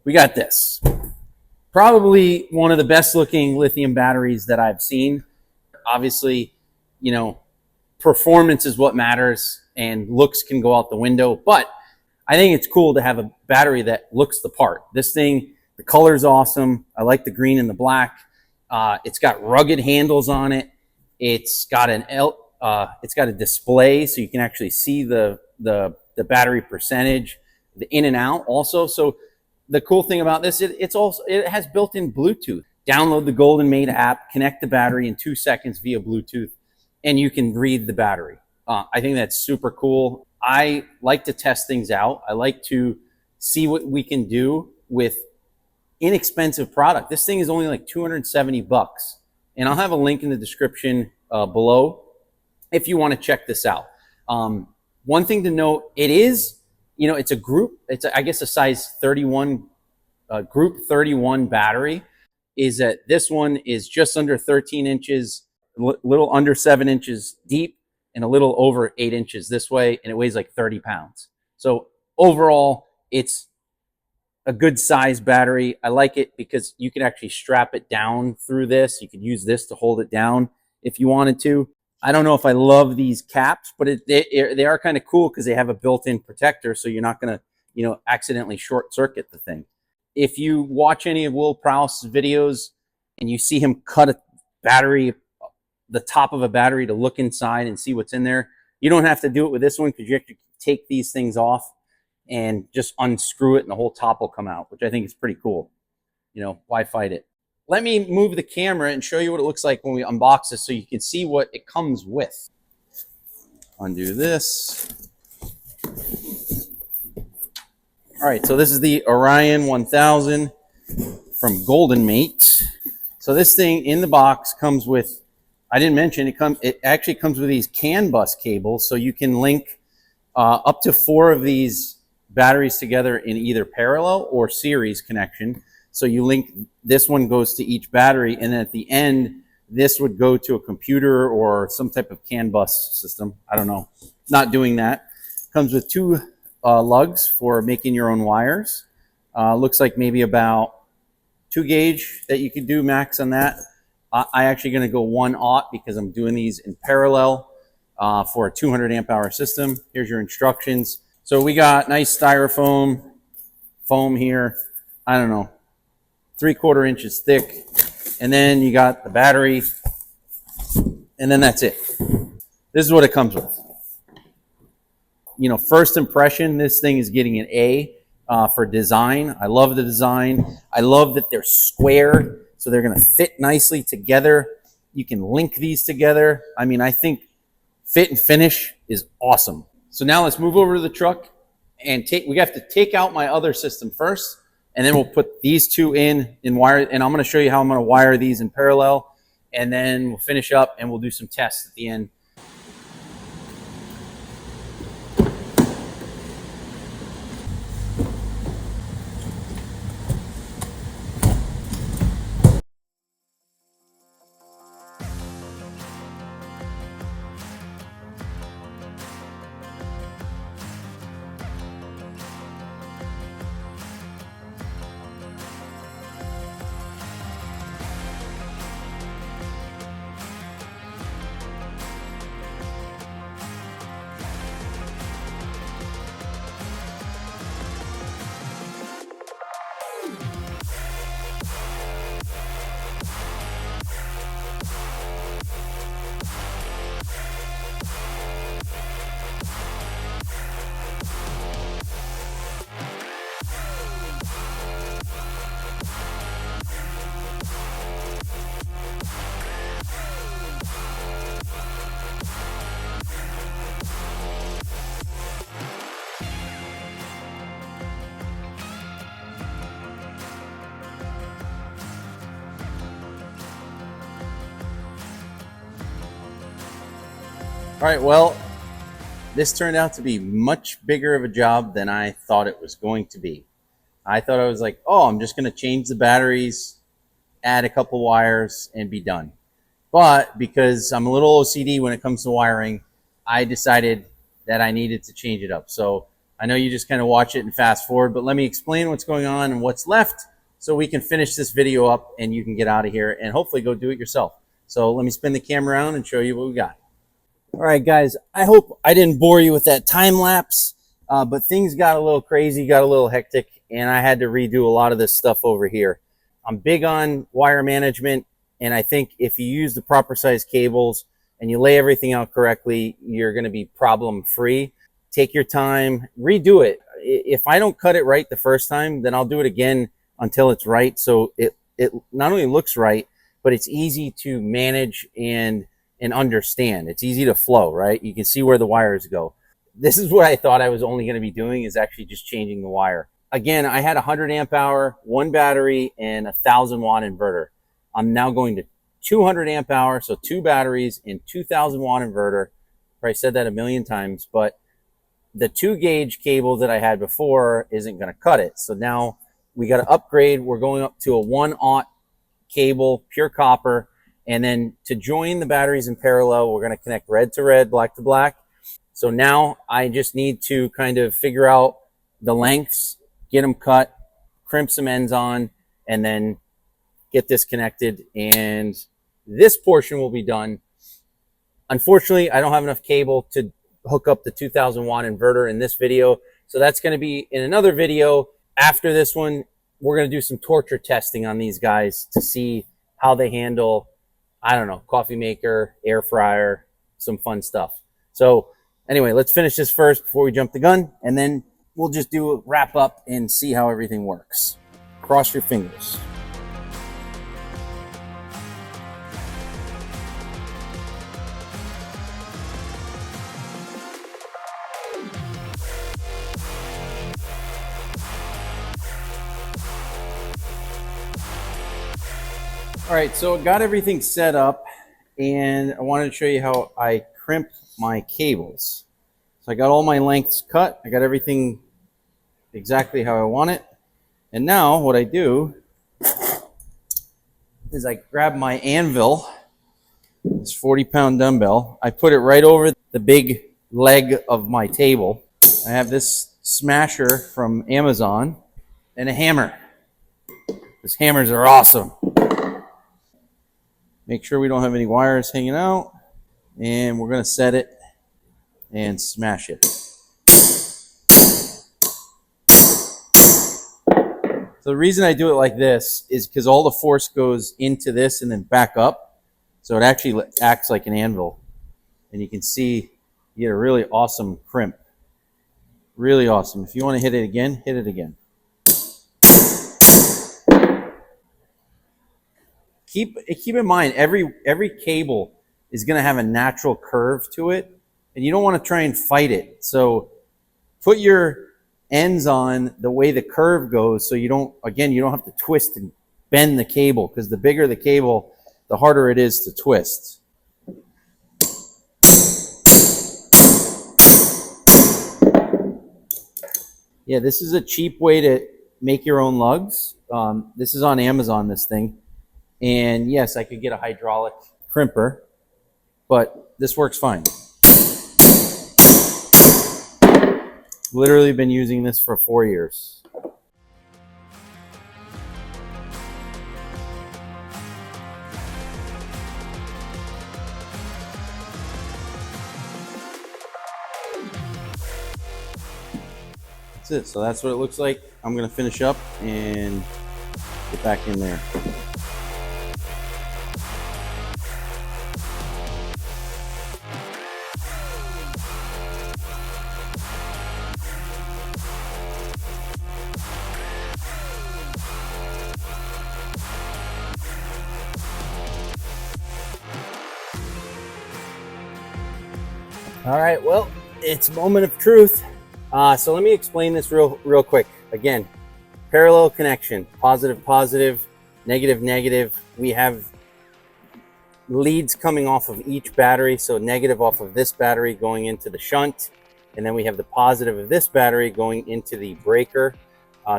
we got this. Probably one of the best looking lithium batteries that I've seen. Obviously, you know, performance is what matters and looks can go out the window, but I think it's cool to have a battery that looks the part. This thing, the color's awesome. I like the green and the black. It's got rugged handles on it. It's got it's got a display so you can actually see the battery percentage, the in and out also. So the cool thing about this, it has built-in Bluetooth. Download the Goldenmate app, connect the battery in 2 seconds via Bluetooth, and you can read the battery. I think that's super cool. I like to test things out. I like to see what we can do with inexpensive product. This thing is only like 270 bucks. And I'll have a link in the description below if you want to check this out. One thing to note, it is, you know, it's a group, I guess a size 31, group 31 battery. Is that this one is just under 13 inches, little under 7 inches deep, and a little over 8 inches this way, and it weighs like 30 pounds. So overall, it's a good size battery. I like it because you can actually strap it down through this. You could use this to hold it down if you wanted to. I don't know if I love these caps, but they are kind of cool because they have a built-in protector, so you're not going to, you know, accidentally short circuit the thing. If you watch any of Will Prowse's videos and you see him cut a battery, the top of a battery to look inside and see what's in there, you don't have to do it with this one because you have to take these things off and just unscrew it and the whole top will come out, which I think is pretty cool. You know, why fight it? Let me move the camera and show you what it looks like when we unbox this so you can see what it comes with. Undo this. All right, so this is the Orion 1000 from Goldenmate. So this thing in the box comes with, I didn't mention, it actually comes with these CAN bus cables, so you can link up to 4 of these batteries together in either parallel or series connection. So you link, this one goes to each battery, and then at the end, this would go to a computer or some type of CAN bus system. I don't know, not doing that. Comes with 2 lugs for making your own wires. Looks like maybe about 2 gauge that you could do max on that. I actually going to go 1/0 because I'm doing these in parallel for a 200 amp hour system. Here's your instructions. So we got nice styrofoam foam here. I don't know, 3/4 inches thick. And then you got the battery, and then that's it. This is what it comes with. You know, first impression, this thing is getting an A for design. I love the design. I love that they're square, so they're going to fit nicely together. You can link these together. I mean, I think fit and finish is awesome. So now let's move over to the truck and we have to take out my other system first, and then we'll put these 2 in wire, and I'm going to show you how I'm going to wire these in parallel, and then we'll finish up and we'll do some tests at the end. All right, well, this turned out to be much bigger of a job than I thought it was going to be. I thought I was like, oh, I'm just going to change the batteries, add a couple wires, and be done. But because I'm a little OCD when it comes to wiring, I decided that I needed to change it up. So I know you just kind of watch it and fast forward, but let me explain what's going on and what's left so we can finish this video up and you can get out of here and hopefully go do it yourself. So let me spin the camera around and show you what we got. All right, guys, I hope I didn't bore you with that time lapse, but things got a little crazy, got a little hectic, and I had to redo a lot of this stuff over here. I'm big on wire management, and I think if you use the proper size cables and you lay everything out correctly, you're going to be problem free. Take your time, redo it. If I don't cut it right the first time, then I'll do it again until it's right. So it not only looks right, but it's easy to manage and understand. It's easy to flow, right? You can see where the wires go. This is what I thought I was only going to be doing, is actually just changing the wire. Again, I had 100 amp hour, one battery, and 1,000 watt inverter. I'm now going to 200 amp hour, so 2 batteries and 2,000 watt inverter. Probably said that a million times, but the 2 gauge cable that I had before isn't going to cut it. So now we got to upgrade. We're going up to a 1/0 cable, pure copper. And then to join the batteries in parallel, we're going to connect red to red, black to black. So now I just need to kind of figure out the lengths, get them cut, crimp some ends on, and then get this connected. And this portion will be done. Unfortunately, I don't have enough cable to hook up the 2,000 watt inverter in this video. So that's going to be in another video. After this one, we're going to do some torture testing on these guys to see how they handle, I don't know, coffee maker, air fryer, some fun stuff. So anyway, let's finish this first before we jump the gun, and then we'll just do a wrap up and see how everything works. Cross your fingers. All right, so I got everything set up, and I wanted to show you how I crimp my cables. So I got all my lengths cut. I got everything exactly how I want it. And now what I do is I grab my anvil, this 40-pound dumbbell. I put it right over the big leg of my table. I have this smasher from Amazon and a hammer. These hammers are awesome. Make sure we don't have any wires hanging out, and we're going to set it and smash it. So the reason I do it like this is because all the force goes into this and then back up. So it actually acts like an anvil. And you can see you get a really awesome crimp. Really awesome. If you want to hit it again, hit it again. Keep in mind, every cable is going to have a natural curve to it, and you don't want to try and fight it. So put your ends on the way the curve goes, so you don't have to twist and bend the cable, because the bigger the cable, the harder it is to twist. Yeah, this is a cheap way to make your own lugs. This is on Amazon, this thing. And yes, I could get a hydraulic crimper, but this works fine. Literally been using this for 4 years. That's it. So that's what it looks like. I'm going to finish up and get back in there. All right, well, it's moment of truth. So let me explain this real quick. Again, parallel connection, positive, positive, negative, negative. We have leads coming off of each battery. So negative off of this battery going into the shunt. And then we have the positive of this battery going into the breaker.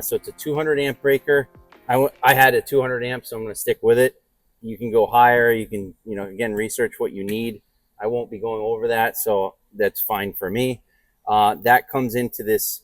So it's a 200 amp breaker. I had a 200 amp, so I'm going to stick with it. You can go higher. You can, again, research what you need. I won't be going over that, so that's fine for me. That comes into this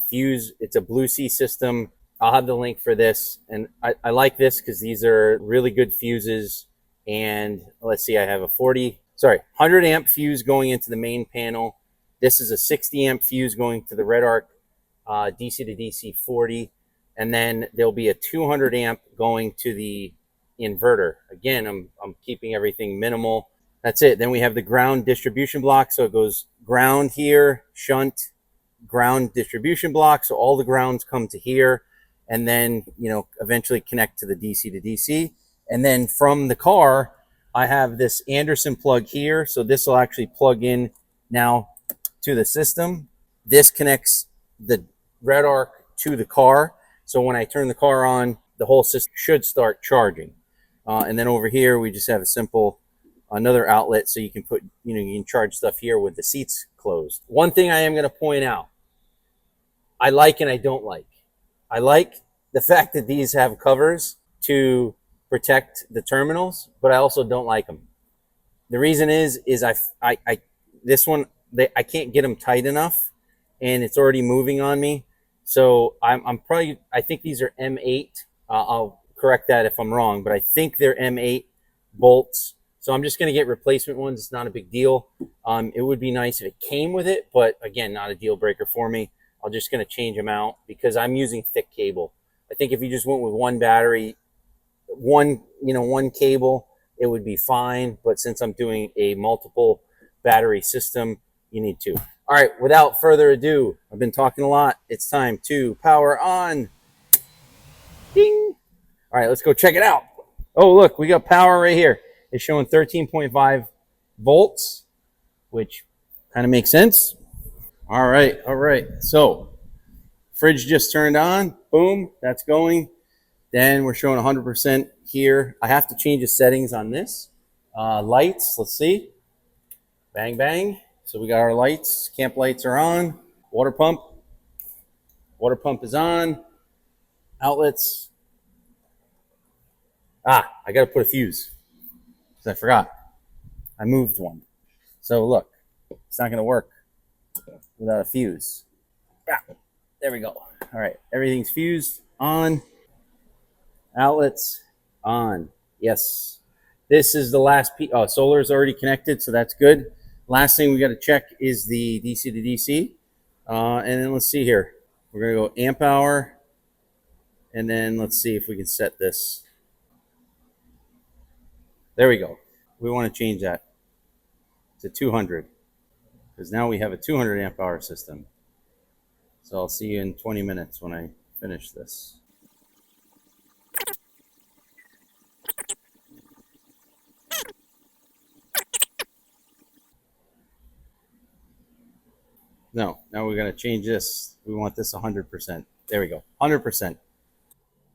fuse. It's a Blue Sea system. I'll have the link for this. And I like this because these are really good fuses. And let's see, I have a 100 amp fuse going into the main panel. This is a 60 amp fuse going to the Red Arc DC to DC 40. And then there'll be a 200 amp going to the inverter. Again, I'm keeping everything minimal. That's it. Then we have the ground distribution block. So it goes ground here, shunt, ground distribution block. So all the grounds come to here, and then, you know, eventually connect to the DC to DC. And then from the car, I have this Anderson plug here. So this will actually plug in now to the system. This connects the Red Arc to the car. So when I turn the car on, the whole system should start charging. And then over here, we just have a simple another outlet, so you can put, you know, you can charge stuff here with the seats closed. One thing I am going to point out, I like and I don't like. I like the fact that these have covers to protect the terminals, but I also don't like them. The reason is this one, I can't get them tight enough, and it's already moving on me. So I think these are M8. I'll correct that if I'm wrong, but I think they're M8 bolts. So I'm just going to get replacement ones. It's not a big deal. It would be nice if it came with it, but again, not a deal breaker for me. I'm just going to change them out because I'm using thick cable. I think if you just went with one battery, one cable, it would be fine. But since I'm doing a multiple battery system, you need two. All right, without further ado, I've been talking a lot. It's time to power on. Ding. All right, let's go check it out. Oh, look, we got power right here. It's showing 13.5 volts, which kind of makes sense. All right. So fridge just turned on. Boom, that's going. Then we're showing 100% here. I have to change the settings on this. Lights, let's see. Bang, bang. So we got our lights. Camp lights are on. Water pump. Water pump is on. Outlets. I got to put a fuse. I forgot. I moved one. So look, it's not going to work without a fuse. There we go. All right, everything's fused, on. Outlets, on. Yes. This is the last piece. Oh, solar is already connected, so that's good. Last thing we got to check is the DC to DC. And then let's see here. We're going to go amp hour. And then let's see if we can set this. There we go. We want to change that to 200 because now we have a 200 amp hour system. So I'll see you in 20 minutes when I finish this. No, now we're going to change this. We want this 100%. There we go. 100%.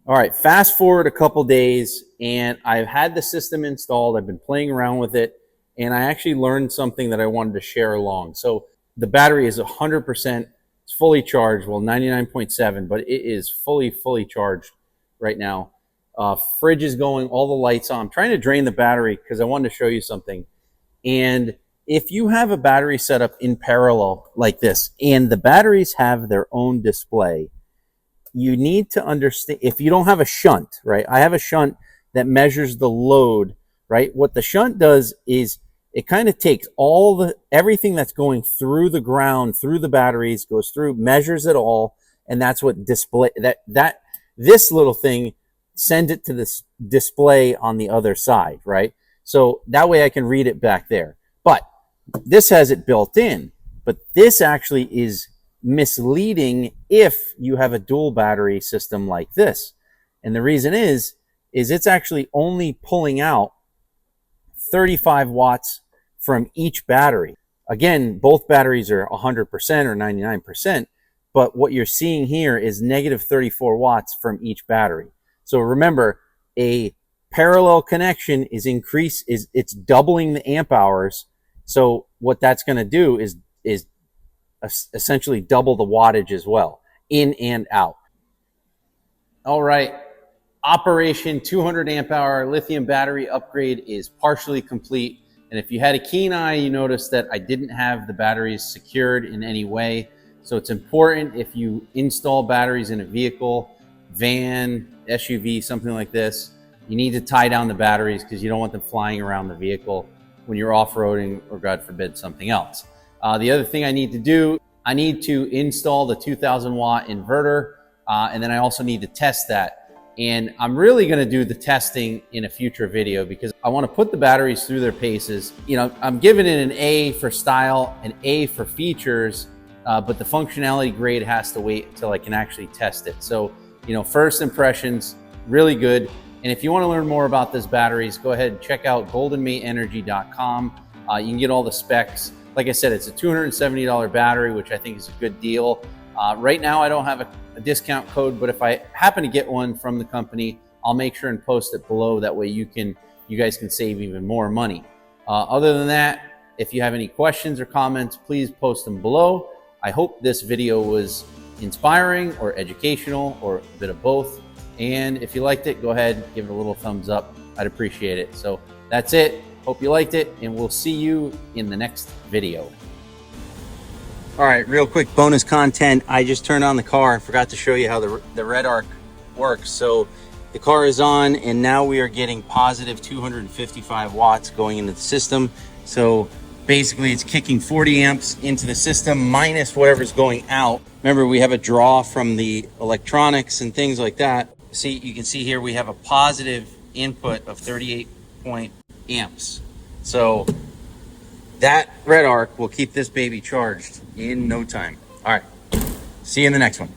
All right, fast forward a couple days, and I've had the system installed. I've been playing around with it, and I actually learned something that I wanted to share along. So the battery is 100%. It's fully charged. Well, 99.7, but it is fully charged right now. Fridge is going, all the lights on. I'm trying to drain the battery because I wanted to show you something. And if you have a battery set up in parallel like this, and the batteries have their own display, you need to understand, if you don't have a shunt, right? I have a shunt that measures the load, right? What the shunt does is it kind of takes everything that's going through the ground, through the batteries, goes through, measures it all, and that's what this little thing sends it to this display on the other side, right? So that way I can read it back there. But this has it built in, but this actually is misleading if you have a dual battery system like this. And the reason is it's actually only pulling out 35 watts from each battery. Again, both batteries are 100% or 99%, but what you're seeing here is negative 34 watts from each battery. So remember, a parallel connection it's doubling the amp hours. So what that's going to do is essentially double the wattage as well, in and out. All right, Operation 200 amp hour lithium battery upgrade is partially complete. And if you had a keen eye, you noticed that I didn't have the batteries secured in any way. So it's important if you install batteries in a vehicle, van, SUV, something like this, you need to tie down the batteries because you don't want them flying around the vehicle when you're off-roading or, God forbid, something else. The other thing I need to do, I need to install the 2000 watt inverter, and then I also need to test that. And I'm really going to do the testing in a future video because I want to put the batteries through their paces. You know, I'm giving it an A for style, an A for features, but the functionality grade has to wait until I can actually test it. So, you know, first impressions, really good. And if you want to learn more about this batteries, go ahead and check out goldenmateenergy.com. You can get all the specs. Like I said, it's a $270 battery, which I think is a good deal. Right now, I don't have a discount code, but if I happen to get one from the company, I'll make sure and post it below. That way you guys can save even more money. Other than that, if you have any questions or comments, please post them below. I hope this video was inspiring or educational or a bit of both. And if you liked it, go ahead, give it a little thumbs up. I'd appreciate it. So that's it. Hope you liked it, and we'll see you in the next video. All right, real quick bonus content. I just turned on the car. I forgot to show you how the red arc works. So the car is on, and now we are getting positive 255 watts going into the system. So basically it's kicking 40 amps into the system minus whatever's going out. Remember, we have a draw from the electronics and things like that. See, you can see here we have a positive input of 38 amps. So that red arc will keep this baby charged in no time. All right, see you in the next one.